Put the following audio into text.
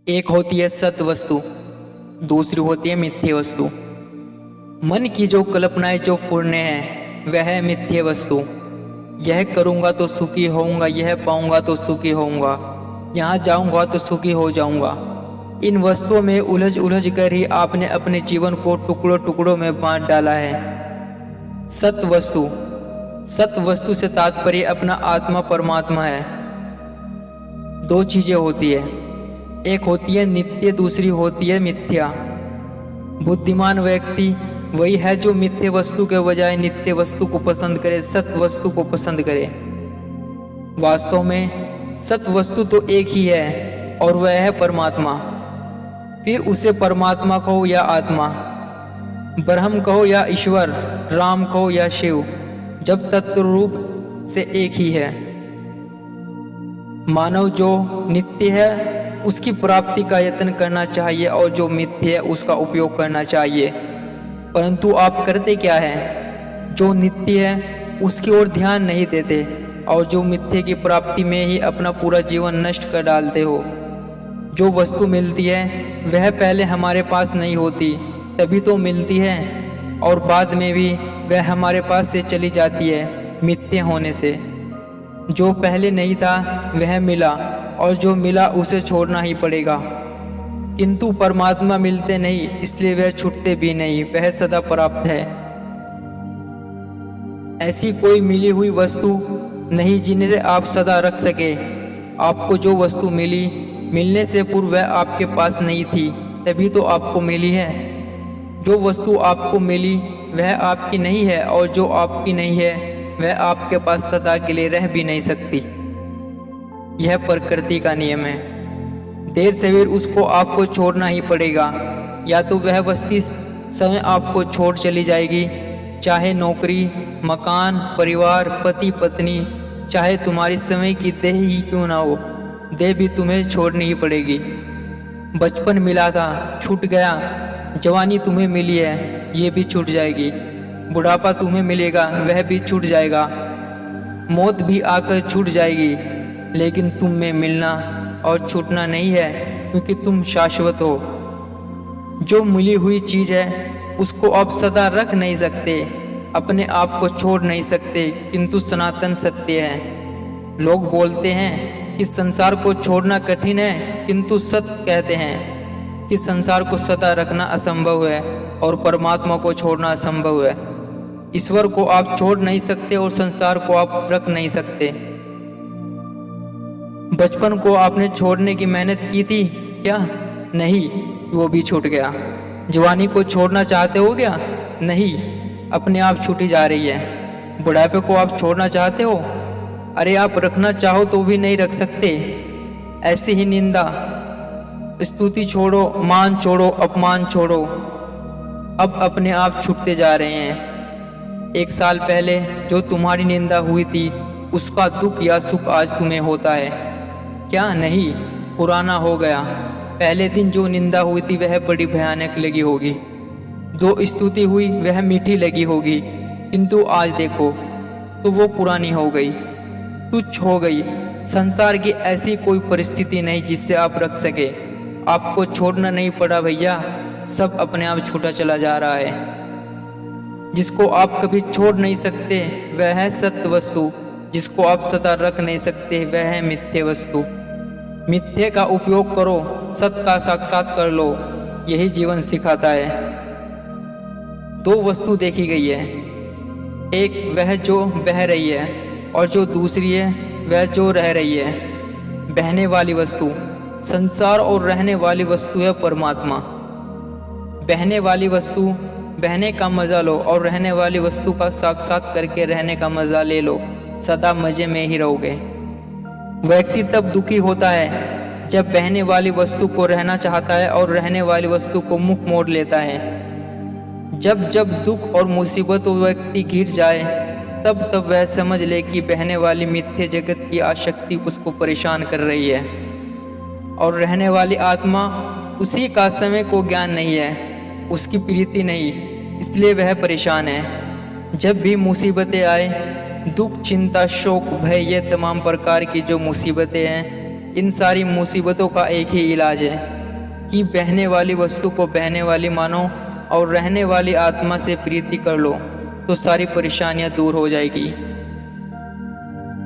एक होती है सत्य वस्तु, दूसरी होती है मिथ्य वस्तु। मन की जो कल्पनाएं जो फूरने हैं वह है मिथ्य वस्तु। यह करूँगा तो सुखी होऊंगा, यह पाऊंगा तो सुखी होऊंगा, यहाँ जाऊंगा तो सुखी हो जाऊंगा। इन वस्तुओं में उलझ उलझ कर ही आपने अपने जीवन को टुकड़ों टुकड़ों में बांट डाला है। सत्य वस्तु से तात्पर्य अपना आत्मा परमात्मा है। दो चीजें होती है, एक होती है नित्य, दूसरी होती है मिथ्या। बुद्धिमान व्यक्ति वही है जो मिथ्य वस्तु के बजाय नित्य वस्तु को पसंद करे, सत्य वस्तु को पसंद करे। वास्तव में सत्य वस्तु तो एक ही है और वह है परमात्मा। फिर उसे परमात्मा कहो या आत्मा, ब्रह्म कहो या ईश्वर, राम कहो या शिव, जब तत्व रूप से एक ही है। मानव जो नित्य है उसकी प्राप्ति का यत्न करना चाहिए और जो मिथ्य है उसका उपयोग करना चाहिए। परंतु आप करते क्या है? जो नित्य है उसकी ओर ध्यान नहीं देते और जो मिथ्य की प्राप्ति में ही अपना पूरा जीवन नष्ट कर डालते हो। जो वस्तु मिलती है वह पहले हमारे पास नहीं होती, तभी तो मिलती है, और बाद में भी वह हमारे पास से चली जाती है मिथ्य होने से। जो पहले नहीं था वह मिला और जो मिला उसे छोड़ना ही पड़ेगा। किंतु परमात्मा मिलते नहीं, इसलिए वह छूटते भी नहीं, वह सदा प्राप्त है। ऐसी कोई मिली हुई वस्तु नहीं जिन्हें आप सदा रख सके। आपको जो वस्तु मिली, मिलने से पूर्व वह आपके पास नहीं थी, तभी तो आपको मिली है। जो वस्तु आपको मिली वह आपकी नहीं है और जो आपकी नहीं है वह आपके पास सदा के लिए रह भी नहीं सकती। यह प्रकृति का नियम है। देर सवेर उसको आपको छोड़ना ही पड़ेगा, या तो वह वस्ती समय आपको छोड़ चली जाएगी, चाहे नौकरी, मकान, परिवार, पति पत्नी, चाहे तुम्हारी समय की देह ही क्यों ना हो, देह भी तुम्हें छोड़नी ही पड़ेगी। बचपन मिला था, छूट गया। जवानी तुम्हें मिली है, ये भी छूट जाएगी। बुढ़ापा तुम्हें मिलेगा, वह भी छूट जाएगा। मौत भी आकर छूट जाएगी, लेकिन तुम में मिलना और छूटना नहीं है, क्योंकि तुम शाश्वत हो। जो मिली हुई चीज है उसको आप सदा रख नहीं सकते, अपने आप को छोड़ नहीं सकते, किंतु सनातन सत्य है। लोग बोलते हैं कि संसार को छोड़ना कठिन है, किंतु सत्य कहते हैं कि संसार को सदा रखना असंभव है और परमात्मा को छोड़ना असंभव है। ईश्वर को आप छोड़ नहीं सकते और संसार को आप रख नहीं सकते। बचपन को आपने छोड़ने की मेहनत की थी क्या? नहीं, वो भी छूट गया। जवानी को छोड़ना चाहते हो क्या? नहीं, अपने आप छूटी जा रही है। बुढ़ापे को आप छोड़ना चाहते हो? अरे आप रखना चाहो तो भी नहीं रख सकते। ऐसी ही निंदा, स्तुति छोड़ो, मान छोड़ो, अपमान छोड़ो, अब अपने आप छूटते जा रहे हैं। 1 साल पहले जो तुम्हारी निंदा हुई थी उसका दुख या सुख आज तुम्हें होता है क्या? नहीं, पुराना हो गया। पहले दिन जो निंदा हुई थी वह बड़ी भयानक लगी होगी, जो स्तुति हुई वह मीठी लगी होगी, किंतु आज देखो तो वो पुरानी हो गई, तुच्छ हो गई। संसार की ऐसी कोई परिस्थिति नहीं जिससे आप रख सके। आपको छोड़ना नहीं पड़ा भैया, सब अपने आप छूटा चला जा रहा है। जिसको आप कभी छोड़ नहीं सकते वह है सत्य वस्तु, जिसको आप सदा रख नहीं सकते वह है मिथ्य वस्तु। मिथ्य का उपयोग करो, सत्य का साक्षात कर लो, यही जीवन सिखाता है। 2 वस्तु देखी गई है, एक वह जो बह रही है और जो दूसरी है वह जो रह रही है। बहने वाली वस्तु संसार और रहने वाली वस्तु है परमात्मा। बहने वाली वस्तु बहने का मजा लो और रहने वाली वस्तु का साक्षात करके रहने का मजा ले लो, सदा मजे में ही रहोगे। व्यक्ति तब दुखी होता है जब बहने वाली वस्तु को रहना चाहता है और रहने वाली वस्तु को मुख मोड़ लेता है। जब जब दुख और मुसीबत व्यक्ति घिर जाए तब तब वह समझ ले कि बहने वाली मिथ्य जगत की आसक्ति उसको परेशान कर रही है और रहने वाली आत्मा उसी का समय को ज्ञान नहीं है, उसकी प्रीति नहीं, इसलिए वह परेशान है। जब भी मुसीबतें आए, दुख, चिंता, शोक, भय, ये तमाम प्रकार की जो मुसीबतें हैं, इन सारी मुसीबतों का एक ही इलाज है, कि बहने वाली वस्तु को बहने वाली मानो और रहने वाली आत्मा से प्रीति कर लो तो सारी परेशानियां दूर हो जाएगी।